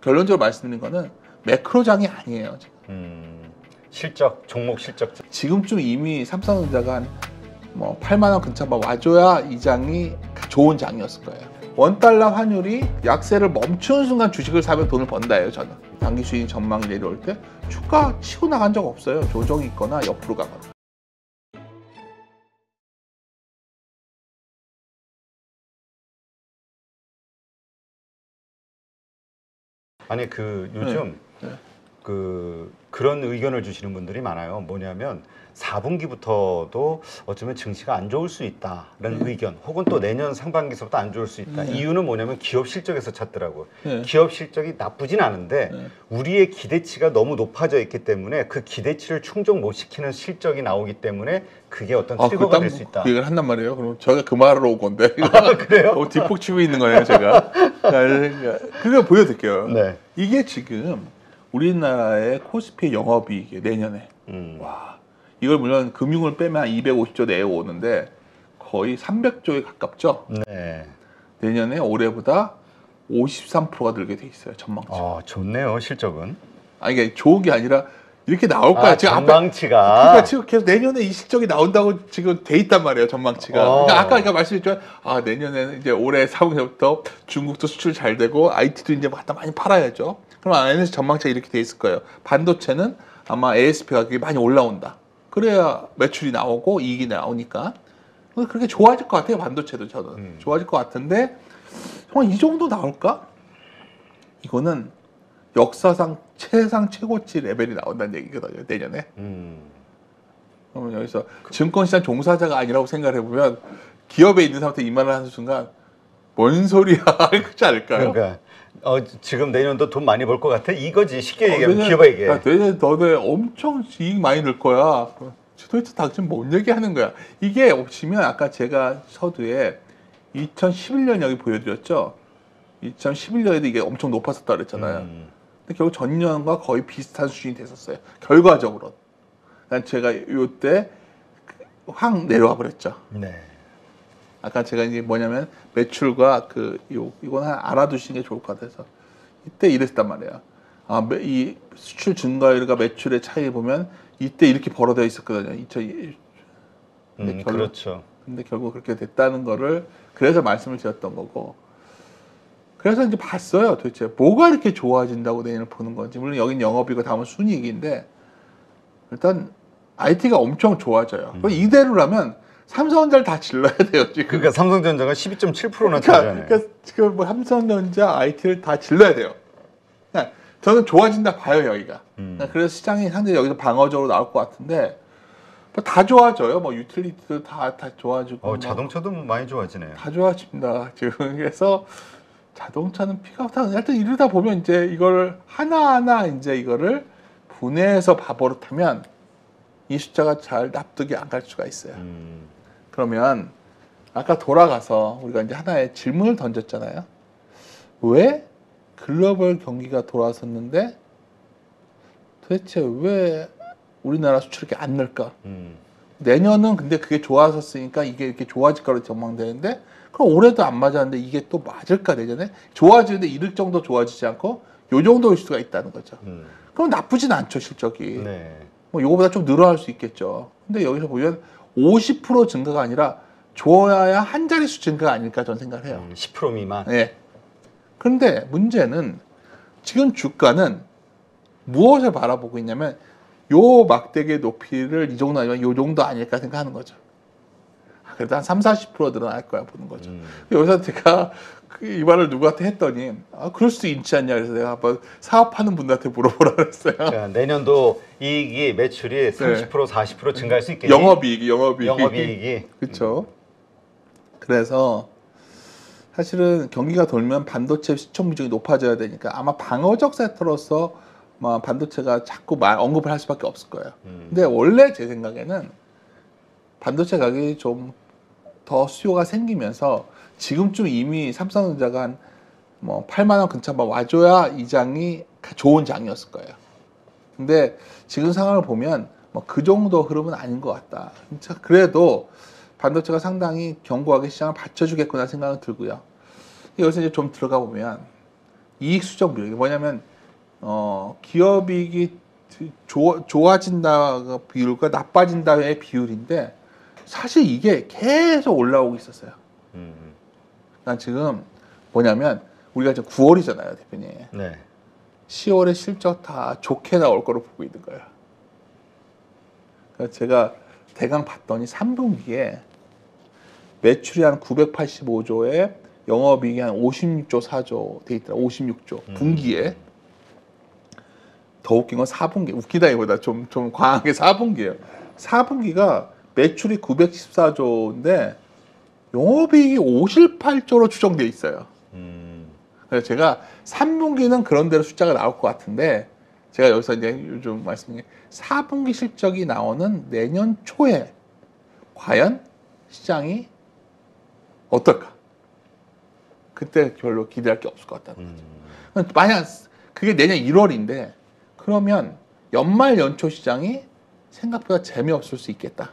결론적으로 말씀드린 거는 매크로장이 아니에요. 실적, 종목 실적. 지금쯤 이미 삼성전자가 한 뭐 8만 원 근처만 와줘야 이 장이 좋은 장이었을 거예요. 원달러 환율이 약세를 멈추는 순간 주식을 사면 돈을 번다예요. 저는 단기 수익 전망이 내려올 때 주가 치고 나간 적 없어요. 조정이 있거나 옆으로 가거나. 아니 요즘 그런 의견을 주시는 분들이 많아요. 뭐냐면 4분기부터도 어쩌면 증시가 안 좋을 수 있다라는 의견, 혹은 또 내년 상반기서부터 안 좋을 수 있다. 이유는 뭐냐면 기업 실적에서 찾더라고요. 기업 실적이 나쁘진 않은데 우리의 기대치가 너무 높아져 있기 때문에 그 기대치를 충족 못 시키는 실적이 나오기 때문에 그게 어떤 트리거가 될 수 있다. 그 얘기를 한단 말이에요. 그럼 제가 그 말하러 온 건데. 그래요? 뒷북 치고 있는 거예요, 제가. 그거 보여드릴게요. 네. 이게 지금 우리나라의 코스피 영업이익이 내년에 와, 이걸 물론 금융을 빼면 한 250조 내에 오는데 거의 300조에 가깝죠. 네. 내년에 올해보다 53%가 늘게 돼 있어요. 전망치. 좋네요, 실적은. 아니 이게 좋은 게 아니라 이렇게 나올 거야. 지금 전망치가. 그러니까 지금 계속 내년에 이 실적이 나온다고 지금 돼 있단 말이에요. 전망치가. 그러니까 아까 말씀드렸죠. 내년에는 이제 올해 4분기부터 중국도 수출 잘 되고 IT도 이제 갖다 많이 팔아야죠. 그럼 안에서 전망치가 이렇게 돼 있을 거예요. 반도체는 아마 ASP 가격이 많이 올라온다. 그래야 매출이 나오고 이익이 나오니까 그렇게 좋아질 것 같아요. 반도체도 저는 좋아질 것 같은데 이 정도 나올까? 이거는 역사상 최고치 레벨이 나온다는 얘기거든요. 내년에. 그러면 여기서 증권시장 종사자가 아니라고 생각을 해보면 기업에 있는 사람한테 이 말을 하는 순간 뭔 소리야 그렇지 않을까요? 그러니까 지금 내년도 돈 많이 벌 것 같아? 이거지. 쉽게 얘기하면 기업에게. 내년 너네 엄청 이익 많이 늘 거야. 도대체 당신 뭔 얘기하는 거야? 이게 보시면 아까 제가 서두에 2011년 여기 보여드렸죠. 2011년에도 이게 엄청 높았었다 그랬잖아요. 근데 결국 전년과 거의 비슷한 수준이 됐었어요. 결과적으로. 난 제가 이때 확 내려와 버렸죠. 네. 아까 제가 이제 뭐냐면 매출과 이건 알아두시는 게 좋을 것 같아서 이때 이랬단 말이에요. 이 수출 증가율과 매출의 차이 보면 이때 이렇게 벌어져 있었거든요. 2002. 그렇죠. 근데 결국 그렇게 됐다는 거를 그래서 말씀을 드렸던 거고. 그래서 이제 봤어요. 도대체 뭐가 이렇게 좋아진다고 내년을 보는 건지. 물론 여긴 영업이고 다음은 순이익인데 일단 IT가 엄청 좋아져요. 이대로라면 삼성전자를 다 질러야 돼요. 지금. 그러니까 삼성전자가 12.7%나 차지하네. 그러니까 지금 뭐 삼성전자 IT를 다 질러야 돼요. 그러니까 저는 좋아진다 봐요 여기가. 그래서 시장이 상당히 여기서 방어적으로 나올 것 같은데 뭐 다 좋아져요. 뭐 유틸리티도 다 좋아지고. 자동차도 많이 좋아지네요. 다 좋아집니다. 지금 그래서 자동차는 피가 하여튼 이러다 보면 이제 이걸 하나하나 이제 이거를 분해해서 봐버릇하면 이 숫자가 잘 납득이 안 갈 수가 있어요. 그러면 아까 돌아가서 우리가 이제 하나의 질문을 던졌잖아요. 왜 글로벌 경기가 돌아섰는데 도대체 왜 우리나라 수출이 이렇게 안 늘까? 내년은 근데 그게 좋아졌으니까 이게 이렇게 좋아질 거로 전망되는데 그럼 올해도 안 맞았는데 이게 또 맞을까 내년에? 좋아지는데 이럴 정도 좋아지지 않고 요 정도일 수가 있다는 거죠. 그럼 나쁘진 않죠 실적이. 네. 뭐 요거보다 좀 늘어날 수 있겠죠. 근데 여기서 보면 50% 증가가 아니라 좋아야 한 자릿수 증가가 아닐까 저는 생각을 해요. 10% 미만. 네. 그런데 문제는 지금 주가는 무엇을 바라보고 있냐면 요 막대기의 높이를 이 정도 아니면 요 정도 아닐까 생각하는 거죠. 그래도 한 30-40% 늘어날 거야 보는 거죠. 여기서 제가 이 말을 누구한테 했더니 그럴 수도 있지 않냐 그래서 내가 한번 사업하는 분들한테 물어보라 그랬어요. 자, 내년도 이익이 매출이 30% 40% 증가할 수 있겠니? 영업이익이. 그렇죠. 그래서 사실은 경기가 돌면 반도체 시총 비중이 높아져야 되니까 아마 방어적 섹터로서 반도체가 자꾸 언급을 할 수밖에 없을 거예요. 근데 원래 제 생각에는 반도체 가격이 좀 더 수요가 생기면서 지금쯤 이미 삼성전자가 한 뭐 8만 원 근처만 와줘야 이 장이 좋은 장이었을 거예요. 근데 지금 상황을 보면 뭐 그 정도 흐름은 아닌 것 같다. 그래도 반도체가 상당히 견고하게 시장을 받쳐주겠구나 생각은 들고요. 여기서 이제 좀 들어가 보면 이익 수정 비율. 이게 뭐냐면 기업이익이 좋아진다 비율과 나빠진다의 비율인데 사실 이게 계속 올라오고 있었어요. 난 지금 뭐냐면 우리가 지금 9월이잖아요, 대표님. 네. 10월에 실적 다 좋게 나올 거로 보고 있는 거예요. 그래서 제가 대강 봤더니 3분기에 매출이 한 985조에 영업이익이 한 56조 4조 돼 있더라. 56조 분기에. 더 웃긴 건 4분기. 웃기다기보다 좀 과한 게 4분기예요. 4분기가 매출이 914조인데 영업이익이 58조로 추정돼 있어요. 그래서 제가 3분기는 그런 대로 숫자가 나올 것 같은데 제가 여기서 이제 요즘 말씀드린 게 4분기 실적이 나오는 내년 초에 과연 시장이 어떨까? 그때 별로 기대할 게 없을 것 같다는 거죠. 만약 그게 내년 1월인데 그러면 연말 연초 시장이 생각보다 재미없을 수 있겠다.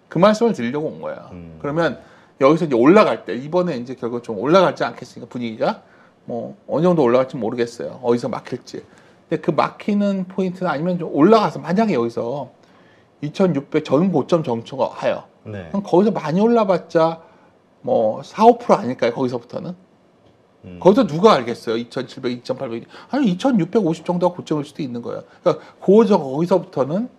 그 말씀을 드리려고 온 거예요. 그러면 여기서 이제 올라갈 때 이번에 이제 결국 좀 올라갈지 않겠습니까? 분위기가 뭐 어느 정도 올라갈지 모르겠어요. 어디서 막힐지. 근데 그 막히는 포인트는 아니면 좀 올라가서 만약에 여기서 2,600 전 고점 정초가 와요. 네. 그럼 거기서 많이 올라봤자 뭐 4, 5% 아닐까요? 거기서부터는. 거기서 누가 알겠어요? 2,700, 2,800, 아니 2,650 정도가 고점일 수도 있는 거예요. 그러니까 거기서부터는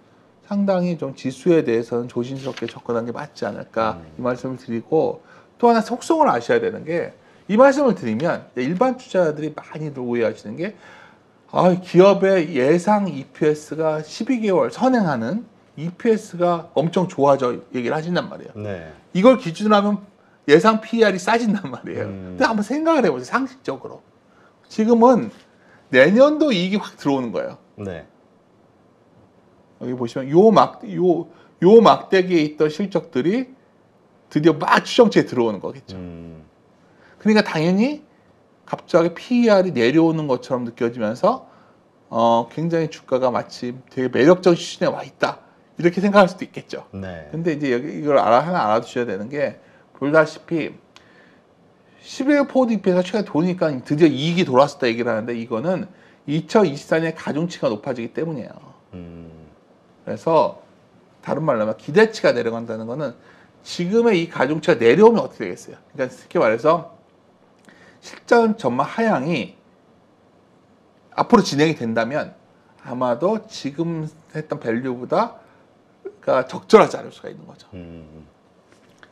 상당히 좀 지수에 대해서는 조심스럽게 접근하는 게 맞지 않을까 이 말씀을 드리고 또 하나 속성을 아셔야 되는 게 이 말씀을 드리면 일반 투자자들이 많이 오해하시는 게 기업의 예상 EPS가 12개월 선행하는 EPS가 엄청 좋아져 얘기를 하신단 말이에요. 네. 이걸 기준으로 하면 예상 PER이 싸진단 말이에요. 근데 한번 생각을 해보세요. 상식적으로. 지금은 내년도 이익이 확 들어오는 거예요. 네. 여기 보시면 요 막대기에 있던 실적들이 드디어 막 추정치에 들어오는 거겠죠. 그러니까 당연히 갑자기 PER이 내려오는 것처럼 느껴지면서 굉장히 주가가 마치 되게 매력적인 수준에 와 있다. 이렇게 생각할 수도 있겠죠. 네. 근데 이제 이걸 하나 알아두셔야 되는 게 보다시피 11월 포워드 EPS가 최근에 도니까 드디어 이익이 돌아왔다 얘기를 하는데 이거는 2024년에 가중치가 높아지기 때문이에요. 그래서 다른 말로 하면 기대치가 내려간다는 거는 지금의 이 가중치가 내려오면 어떻게 되겠어요? 그러니까 쉽게 말해서 실전 전망 하향이 앞으로 진행이 된다면 아마도 지금 했던 밸류보다 적절하지 않을 수가 있는 거죠.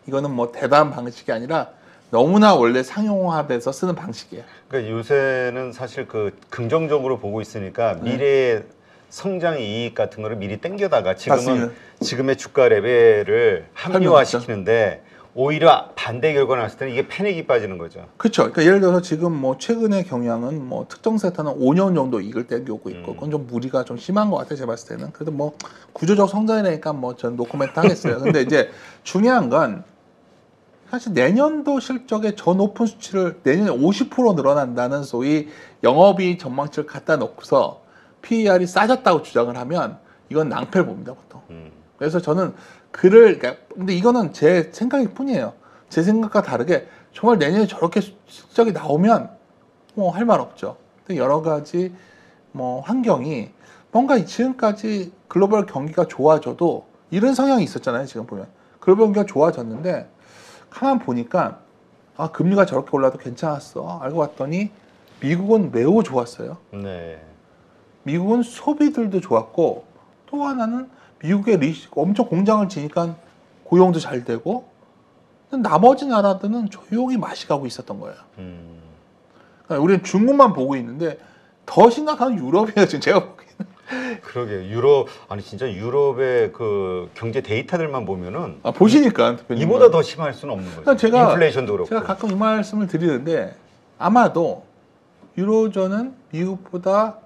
이거는 뭐 대단한 방식이 아니라 너무나 원래 상용화돼서 쓰는 방식이에요. 그러니까 요새는 사실 그 긍정적으로 보고 있으니까 미래의 성장 이익 같은 거를 미리 땡겨다가 지금의 주가 레벨을 합리화시키는데 오히려 반대 결과 났을 때는 이게 패닉이 빠지는 거죠. 그렇죠. 그러니까 예를 들어서 지금 뭐 최근의 경향은 뭐 특정 섹터는 5년 정도 이익을 땡겨오고 있고 그건 좀 무리가 좀 심한 것 같아요. 제가 봤을 때는. 그래도 뭐 구조적 성장이니까 뭐 저는 노코멘트 하겠어요. 근데 이제 중요한 건 사실 내년도 실적의 저 높은 수치를 내년에 50% 늘어난다는 소위 영업이익 전망치를 갖다 놓고서 PER이 싸졌다고 주장을 하면 이건 낭패를 봅니다, 보통. 그래서 저는 그러니까 근데 이거는 제 생각일 뿐이에요. 제 생각과 다르게 정말 내년에 저렇게 실적이 나오면 뭐 할 말 없죠. 근데 여러 가지 뭐 환경이 뭔가 지금까지 글로벌 경기가 좋아져도 이런 성향이 있었잖아요. 지금 보면 글로벌 경기가 좋아졌는데 가만 보니까 금리가 저렇게 올라도 괜찮았어. 알고 봤더니 미국은 매우 좋았어요. 네. 미국은 소비들도 좋았고 또 하나는 미국의 엄청 공장을 지니까 고용도 잘 되고 나머지 나라들은 조용히 맛이 가고 있었던 거예요. 그러니까 우리는 중국만 보고 있는데 더 심각한 유럽이에요. 지금 제가 보기에는. 그러게 유럽 진짜 유럽의 그 경제 데이터들만 보면은 보시니까 이보다 더 심할 수는 없는 거죠. 그러니까 인플레이션도 그렇고. 제가 가끔 이 말씀을 드리는데 아마도 유로존은 미국보다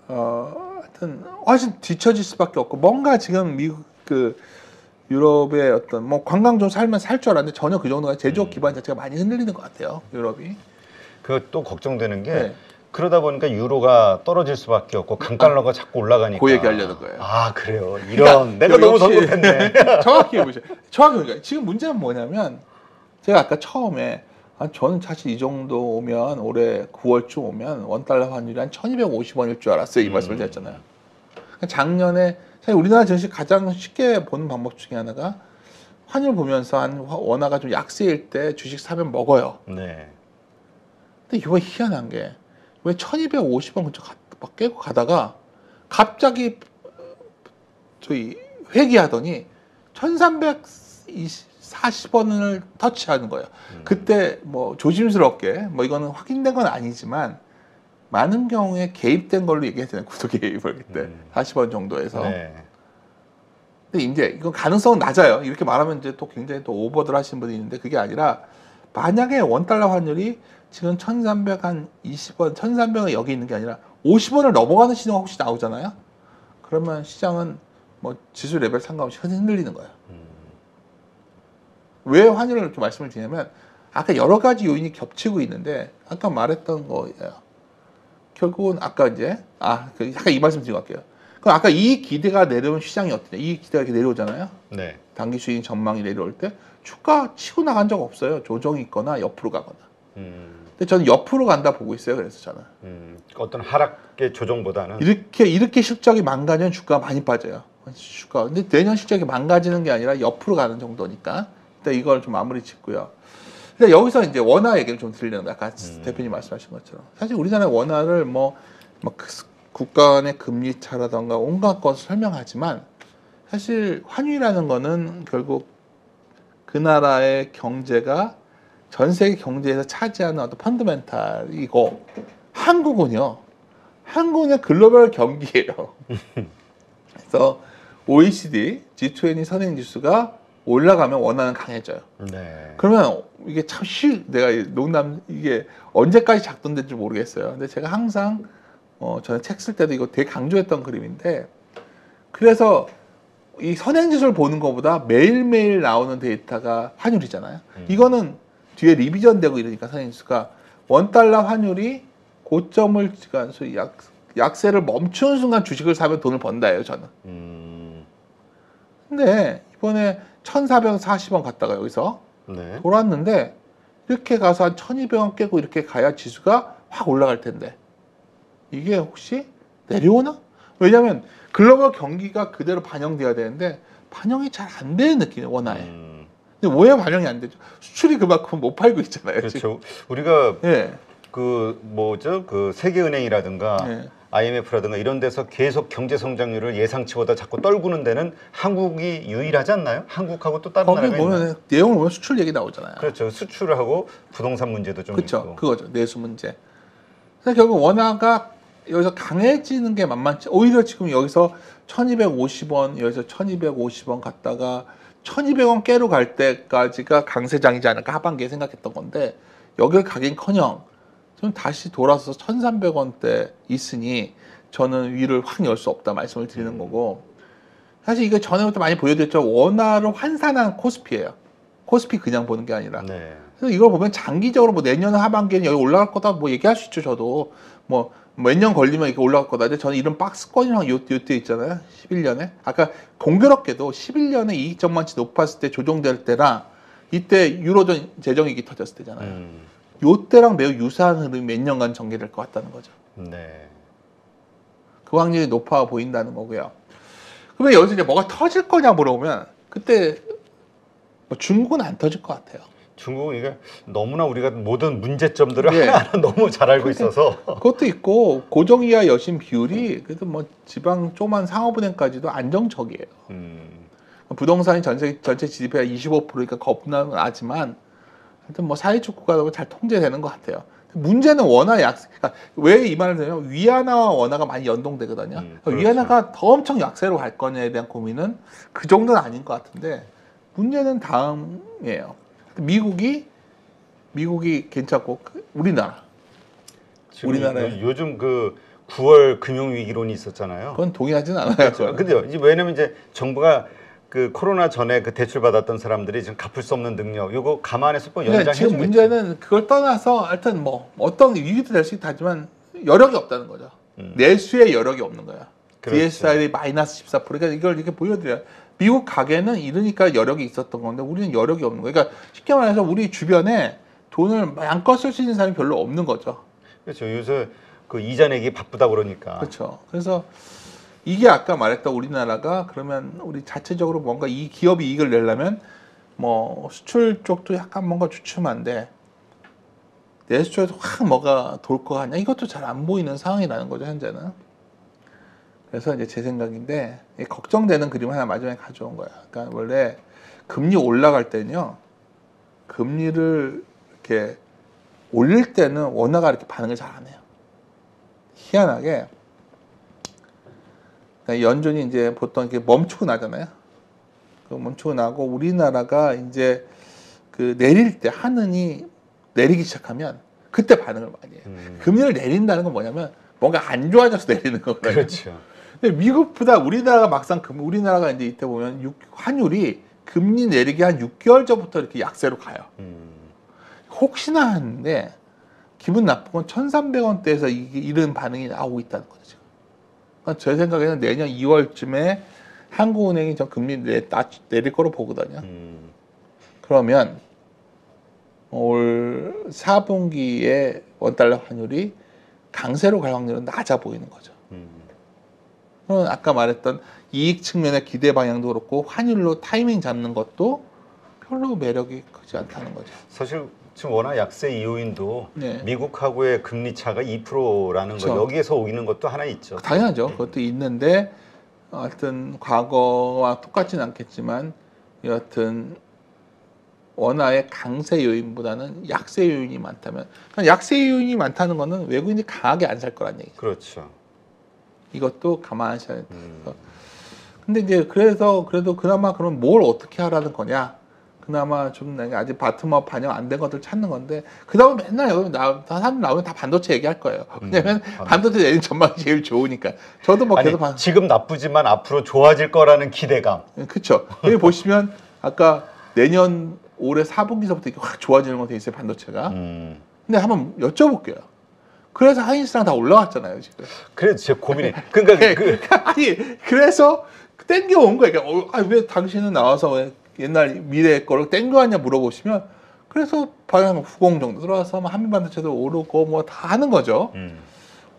하여튼 훨씬 뒤처질 수밖에 없고 뭔가 지금 미국 유럽의 어떤 뭐 관광 좀 살면 살 줄 알았는데 전혀 그 정도가 제조업 기반 자체가 많이 흔들리는 것 같아요. 유럽이. 또 걱정되는 게 그러다 보니까 유로가 떨어질 수밖에 없고 강달러가 자꾸 올라가니까. 그 얘기 하려는 거예요. 그래요. 그러니까 내가 너무 잘못했네. 정확히 보세요. 정확히 그러니까 지금 문제는 뭐냐면 제가 아까 처음에 저는 사실 이 정도 오면 올해 9월쯤 오면 원달러 환율이 한 1250원일 줄 알았어요. 이 말씀을 드렸잖아요. 작년에 사실 우리나라 증시 가장 쉽게 보는 방법 중에 하나가 환율 보면서 한 원화가 좀 약세일 때 주식 사면 먹어요. 네. 근데 이거 희한한 게 왜 1250원 근처 막 깨고 가다가 갑자기 저희 회귀하더니 1340원을 터치하는 거예요. 그때 뭐 조심스럽게 뭐 이거는 확인된 건 아니지만 많은 경우에 개입된 걸로 얘기했잖아요. 구독 개입을 그때 40원 정도에서. 네. 근데 이제 이건 가능성은 낮아요. 이렇게 말하면 이제 또 굉장히 또 오버들 하시는 분이 있는데 그게 아니라 만약에 원달러 환율이 지금 1320원, 1300원 여기 있는 게 아니라 50원을 넘어가는 신호가 혹시 나오잖아요. 그러면 시장은 뭐 지수 레벨 상관없이 흔들리는 거예요. 왜 환율을 좀 말씀을 드리냐면 아까 여러 가지 요인이 겹치고 있는데 아까 말했던 거예요. 결국은 아까 이제 잠깐 이 말씀 드리고 갈게요. 그럼 아까 이 기대가 내려오면 시장이 어떠냐? 이 기대가 이렇게 내려오잖아요. 네. 단기 수익 전망이 내려올 때 주가 치고 나간 적 없어요. 조정이 있거나 옆으로 가거나. 근데 저는 옆으로 간다 보고 있어요. 그래서 저는 어떤 하락의 조정보다는 이렇게 실적이 망가지면 주가가 많이 빠져요. 주가. 근데 내년 실적이 망가지는 게 아니라 옆으로 가는 정도니까. 일단 이걸 좀 마무리 짓고요. 근데 여기서 이제 원화 얘기를 좀 드리려는 거예요. 아까 대표님 말씀하신 것처럼. 사실 우리나라 원화를 국가 간의 금리 차라던가 온갖 것을 설명하지만 사실 환율이라는 거는 결국 그 나라의 경제가 전 세계 경제에서 차지하는 어떤 펀더멘탈이고 한국은요. 한국은 글로벌 경기예요. 그래서 OECD, G20 선행 지수가 올라가면 원화는 강해져요. 네. 그러면 이게 참 내가 이게 언제까지 작동될지 모르겠어요. 근데 제가 항상 저는 책 쓸 때도 이거 되게 강조했던 그림인데 그래서 이 선행지수를 보는 것보다 매일매일 나오는 데이터가 환율이잖아요. 이거는 뒤에 리비전 되고 이러니까 선행지수가 원달러 환율이 고점을 소위 약세를 멈추는 순간 주식을 사면 돈을 번다예요, 저는. 근데 이번에 1440원 갔다가 여기서 네. 돌았는데 이렇게 가서 한 1200원 깨고 이렇게 가야 지수가 확 올라갈 텐데 이게 혹시 내려오나? 왜냐하면 글로벌 경기가 그대로 반영돼야 되는데 반영이 잘 안 되는 느낌이에요, 원화에. 근데 왜 반영이 안 되죠? 수출이 그만큼 못 팔고 있잖아요. 그렇죠. 지금. 우리가 예. 그 세계은행이라든가 예. IMF라든가 이런 데서 계속 경제 성장률을 예상치보다 자꾸 떨구는 데는 한국이 유일하지 않나요? 한국하고 또 다른 거기 나라가 있나요? 보면 내용을 보면 수출 얘기 나오잖아요. 그렇죠. 수출을 하고 부동산 문제도 좀 그렇죠. 있고. 그거죠. 내수 문제. 그래서 결국 원화가 여기서 강해지는 게 만만치. 오히려 지금 여기서 1250원, 여기서 1250원 갔다가 1200원 깨로 갈 때까지가 강세장이지 않을까 하반기에 생각했던 건데 여기를 가긴커녕 좀 다시 돌아서 1300원대 있으니 저는 위를 확 열 수 없다 말씀을 드리는 거고 사실 이거 전에부터 많이 보여드렸죠. 원화를 환산한 코스피예요. 코스피 그냥 보는 게 아니라. 네. 그래서 이걸 보면 장기적으로 뭐 내년 하반기에는 여기 올라갈 거다 뭐 얘기할 수 있죠. 저도 뭐 몇 년 걸리면 이게 올라갈 거다. 근데 저는 이런 박스권이랑 요때 있잖아요. 11년에 아까 공교롭게도 11년에 이익 전망치 높았을 때 조정될 때랑 이때 유로존 재정위기 터졌을 때잖아요. 요때랑 매우 유사한 흐름이 몇 년간 전개될 것 같다는 거죠. 네. 그 확률이 높아 보인다는 거고요. 그러면 여기서 이제 뭐가 터질 거냐 물어보면 그때 뭐 중국은 안 터질 것 같아요. 중국은 이게 너무나 우리가 모든 문제점들을 네. 하나하나 너무 잘 알고 있어서 그것도 있고 고정이하 여신 비율이 그래도 뭐 지방 조그만 상업은행까지도 안정적이에요. 부동산이 전체 GDP가 25%니까 겁나는 나지만 하여튼 뭐 사회적 국가도 잘 통제되는 것 같아요. 문제는 원화 약세. 그러니까 왜 이 말을 드냐면 위안화와 원화가 많이 연동되거든요. 그러니까 그렇죠. 위안화가 더 엄청 약세로 갈 거냐에 대한 고민은 그 정도는 아닌 것 같은데 문제는 다음이에요. 미국이 괜찮고 우리나라. 지금 우리나라에. 요즘 그 9월 금융위기론이 있었잖아요. 그건 동의하지는 않아요. 그렇죠. 근데요, 왜냐면 이제 정부가 그 코로나 전에 그 대출 받았던 사람들이 지금 갚을 수 없는 능력, 요거 감안해서 또 근데 연장해주겠죠. 지금 문제는 그걸 떠나서 하여튼 뭐 어떤 위기도 될 수 있다지만 여력이 없다는 거죠. 내수의 여력이 없는 거야. 그렇죠. DSR이 마이너스 14%. 그러니까 이걸 이렇게 보여드려요. 미국 가게는 이러니까 여력이 있었던 건데 우리는 여력이 없는 거예요. 그러니까 쉽게 말해서 우리 주변에 돈을 마음껏 쓸 수 있는 사람이 별로 없는 거죠. 그렇죠. 요새 그 이자 내기 바쁘다 그러니까. 그렇죠. 그래서 이게 아까 말했던 우리나라가 그러면 우리 자체적으로 뭔가 이 기업이 이익을 내려면 뭐 수출 쪽도 약간 뭔가 주춤한데 내수출에서 확 뭐가 돌 거 아니야? 이것도 잘 안 보이는 상황이라는 거죠, 현재는. 그래서 이제 제 생각인데 걱정되는 그림 하나 마지막에 가져온 거야. 그러니까 원래 금리 올라갈 때는요, 금리를 이렇게 올릴 때는 원화가 이렇게 반응을 잘 안 해요. 희한하게 연준이 이제 보통 이렇게 멈추고 나잖아요. 그 멈추고 나고 우리나라가 이제 그 내릴 때 하느니 내리기 시작하면 그때 반응을 많이 해요. 금리를 내린다는 건 뭐냐면 뭔가 안 좋아져서 내리는 거거든요. 그렇죠. 근데 미국보다 우리나라가 막상 우리나라가 이제 이때 보면 환율이 금리 내리기 한 6개월 전부터 이렇게 약세로 가요. 혹시나 하는데 기분 나쁜 건 1,300원대에서 이런 반응이 나오고 있다는 거죠. 지금. 그러니까 제 생각에는 내년 2월쯤에 한국은행이 저 금리 내릴 거로 보거든요. 그러면 올 4분기에 원달러 환율이 강세로 갈 확률은 낮아 보이는 거죠. 그럼 아까 말했던 이익 측면의 기대 방향도 그렇고 환율로 타이밍 잡는 것도 별로 매력이 크지 않다는 거죠. 사실 지금 워낙 약세 이유인도 네. 미국하고의 금리 차가 2%라는 거 그렇죠. 여기에서 오기는 것도 하나 있죠. 당연하죠. 그것도 있는데 하여튼 과거와 똑같진 않겠지만 여하튼 원화의 강세 요인보다는 약세 요인이 많다면 그러니까 약세 요인이 많다는 거는 외국인이 강하게 안 살 거란 얘기죠. 그렇죠. 이것도 감안하셔야 된다. 근데 이제 그래서 그래도 그나마 그럼 뭘 어떻게 하라는 거냐? 그나마 좀 아직 바텀업 반영 안 된 것들 찾는 건데 그다음에 맨날 여기 사람 나오면 다 반도체 얘기할 거예요. 왜냐면 반도체 내린 전망이 제일 좋으니까. 저도 뭐 아니, 계속 지금 나쁘지만 앞으로 좋아질 거라는 기대감. 그렇죠. 여기 보시면 아까 내년 올해 4분기서부터 이렇게 확 좋아지는 거 돼 있어요, 반도체가. 근데 한번 여쭤볼게요. 그래서 하이닉스랑 다 올라왔잖아요, 지금. 그래서 제 고민이. 그러니까 아니 그래서 땡겨온 거예요. 그러니까 왜 당신은 나와서 왜 옛날 미래 거를 땡겨왔냐 물어보시면 그래서 방향 후공 정도 들어와서 한미반도체도 오르고 뭐 다 하는 거죠.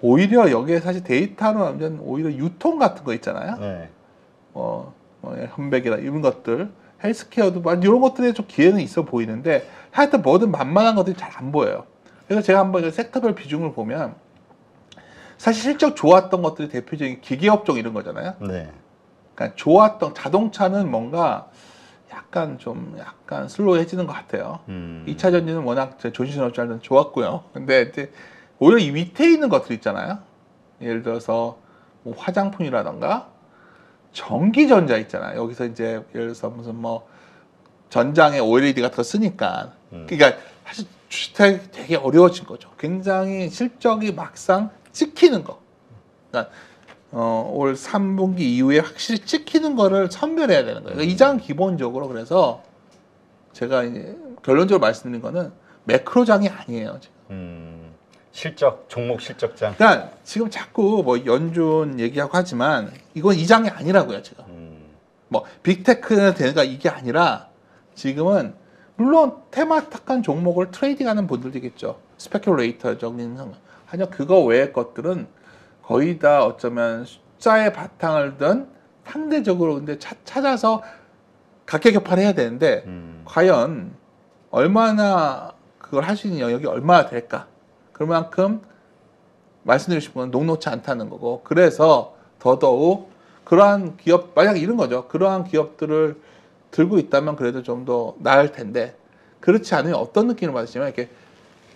오히려 여기에 사실 데이터로 하면 오히려 유통 같은 거 있잖아요. 네. 현백이나 이런 것들, 헬스케어도 이런 것들에 좀 기회는 있어 보이는데 하여튼 뭐든 만만한 것들이 잘 안 보여요. 그래서 제가 한번 섹터별 비중을 보면 사실 실적 좋았던 것들이 대표적인 기계업종 이런 거잖아요. 네. 그러니까 좋았던 자동차는 뭔가 약간 슬로우해지는 것 같아요. 2차 전지는 워낙 조신업자는 좋았고요. 근데 이제 오히려 이 밑에 있는 것들 있잖아요. 예를 들어서 뭐 화장품이라던가 전기전자 있잖아요. 여기서 이제 예를 들어서 무슨 뭐 전장에 OLED 같은 거 쓰니까 그러니까 사실 주식이 되게 어려워진 거죠. 굉장히 실적이 막상 찍히는 거. 그러니까 올 3분기 이후에 확실히 찍히는 거를 선별해야 되는 거예요. 그러니까 이 장은 기본적으로 그래서 제가 이제 결론적으로 말씀드린 거는 매크로장이 아니에요. 지금. 실적, 종목 실적장. 그러니까 지금 자꾸 뭐 연준 얘기하고 하지만 이건 이 장이 아니라고요, 지금. 뭐 빅테크는 되니까 이게 아니라 지금은 물론 테마탁한 종목을 트레이딩하는 분들도 있겠죠. 스페큘레이터적인 상황. 하지만 그거 외의 것들은 거의 다 어쩌면 숫자의 바탕을 둔 상대적으로 근데 찾아서 각계격파를 해야 되는데 과연 얼마나 그걸 할 수 있는 영역이 얼마나 될까? 그만큼 말씀드리고 싶은 건 녹록치 않다는 거고 그래서 더더욱 그러한 기업 만약 이런 거죠. 그러한 기업들을 들고 있다면 그래도 좀 더 나을 텐데 그렇지 않으면 어떤 느낌을 받으시면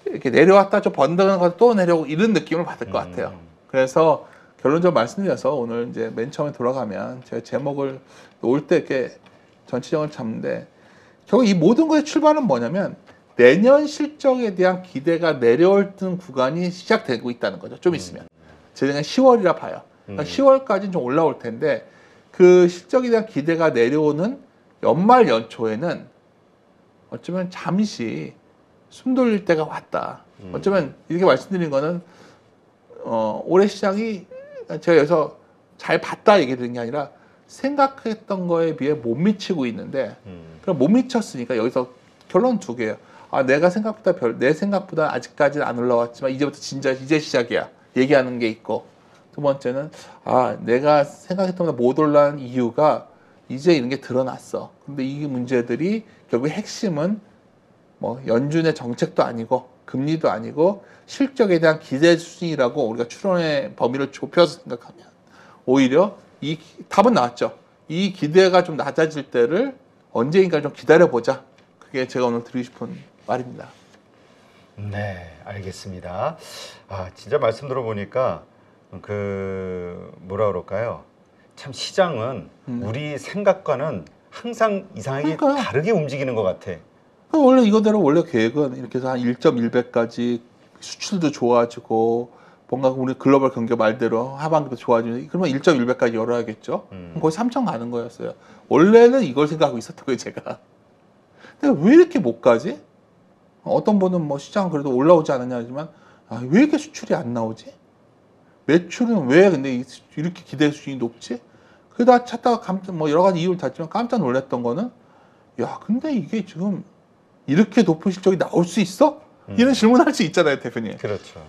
이렇게 내려왔다 좀 번다는 것도 또 내려오고 이런 느낌을 받을 것 같아요. 그래서 결론적으로 말씀드려서 오늘 이제 맨 처음에 돌아가면 제가 제목을 올 때 이렇게 전치정을 잡는데 결국 이 모든 것의 출발은 뭐냐면 내년 실적에 대한 기대가 내려올 등 구간이 시작되고 있다는 거죠. 좀 있으면. 제 생각엔 10월이라 봐요. 그러니까 10월까지는 좀 올라올 텐데 그 실적에 대한 기대가 내려오는 연말 연초에는 어쩌면 잠시 숨 돌릴 때가 왔다. 어쩌면 이렇게 말씀드린 거는 올해 시장이 제가 여기서 잘 봤다 얘기 드린 게 아니라 생각했던 거에 비해 못 미치고 있는데 그럼 못 미쳤으니까 여기서 결론 두 개예요. 내가 생각보다 내 생각보다 아직까지는 안 올라왔지만 이제부터 진짜 이제 시작이야 얘기하는 게 있고, 두 번째는 내가 생각했던 것보다 못 올라간 이유가 이제 이런 게 드러났어. 근데 이 문제들이 결국 핵심은 뭐 연준의 정책도 아니고 금리도 아니고 실적에 대한 기대 수준이라고 우리가 추론의 범위를 좁혀서 생각하면 오히려 이 답은 나왔죠. 이 기대가 좀 낮아질 때를 언제인가 좀 기다려보자. 그게 제가 오늘 드리고 싶은 말입니다. 네, 알겠습니다. 진짜 말씀 들어보니까 뭐라 그럴까요? 참 시장은 우리 생각과는 항상 이상하게 그러니까요. 다르게 움직이는 것 같아. 원래 이거대로 원래 계획은 이렇게 해서 한 1.1배까지 수출도 좋아지고 뭔가 우리 글로벌 경기 말대로 하반기도 좋아지면 그러면 1.1배까지 열어야겠죠. 거의 3천 가는 거였어요. 원래는 이걸 생각하고 있었던 거예요, 제가. 근데 왜 이렇게 못 가지? 어떤 분은 뭐 시장은 그래도 올라오지 않았냐 하지만 왜 이렇게 수출이 안 나오지? 매출은 왜 근데 이렇게 기대 수준이 높지? 그러다 찾다가 뭐 여러 가지 이유를 탔지만 깜짝 놀랐던 거는 근데 이게 지금 이렇게 높은 실적이 나올 수 있어? 이런 질문할 수 있잖아요, 대표님. 그렇죠.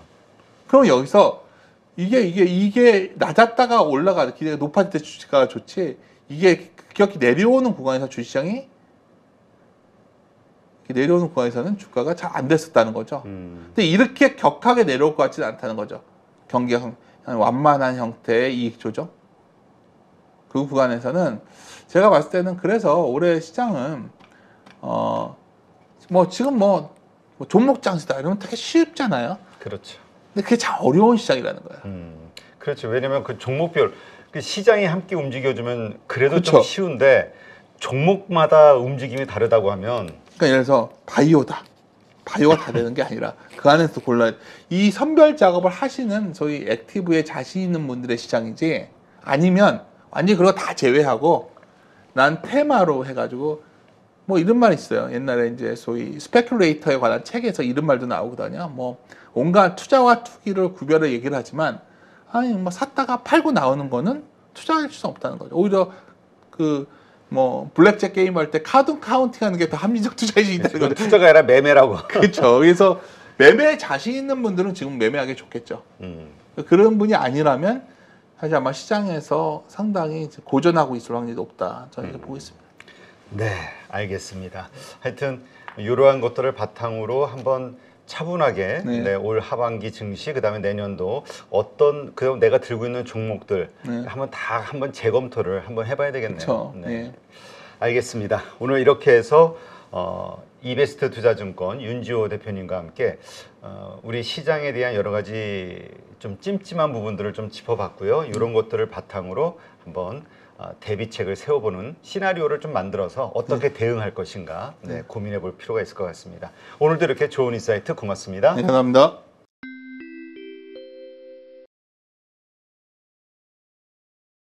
그럼 여기서 이게 낮았다가 올라가 기대가 높아질 때 주식가 좋지, 이게 급격히 내려오는 구간에서 주시장이 내려오는 구간에서는 주가가 잘 안 됐었다는 거죠. 근데 이렇게 격하게 내려올 것 같지는 않다는 거죠. 경기가 완만한 형태의 이익 조정. 그 구간에서는 제가 봤을 때는 그래서 올해 시장은 뭐 지금 뭐 종목 장세다 이러면 되게 쉽잖아요. 그렇죠. 근데 그게 참 어려운 시장이라는 거야. 그렇죠. 왜냐면 그 종목별 그 시장이 함께 움직여주면 그래도 그렇죠. 좀 쉬운데 종목마다 움직임이 다르다고 하면 그러니까 예를 들어서 바이오가 다 되는 게 아니라 그 안에서 골라야 돼. 이 선별 작업을 하시는 소위 액티브에 자신 있는 분들의 시장이지, 아니면 완전히 그런 거 다 제외하고 난 테마로 해가지고 뭐 이런 말이 있어요. 옛날에 이제 소위 스페큘레이터에 관한 책에서 이런 말도 나오거든요. 뭐 온갖 투자와 투기를 구별해 얘기를 하지만 뭐 샀다가 팔고 나오는 거는 투자할 수 없다는 거죠. 오히려 뭐 블랙잭 게임 할 때 카드 카운팅하는 게 더 합리적 투자일 수 있다는 거죠. 투자가 아니라 매매라고. 그렇죠. 그래서 매매에 자신 있는 분들은 지금 매매하기 좋겠죠. 그런 분이 아니라면 사실 아마 시장에서 상당히 고전하고 있을 확률이 높다. 저는 이렇게 보고 있습니다. 네, 알겠습니다. 하여튼 이러한 것들을 바탕으로 한번 차분하게 올 하반기 증시, 그다음에 내년도 그럼 내가 들고 있는 종목들 한번 재검토를 한번 해봐야 되겠네요. 그렇죠. 네. 알겠습니다. 오늘 이렇게 해서 이베스트 투자증권 윤지호 대표님과 함께 우리 시장에 대한 여러 가지 좀 찜찜한 부분들을 좀 짚어봤고요. 이런 것들을 바탕으로 한번 대비책을 세워보는 시나리오를 좀 만들어서 어떻게 대응할 것인가 고민해 볼 필요가 있을 것 같습니다. 오늘도 이렇게 좋은 인사이트 고맙습니다. 네, 감사합니다.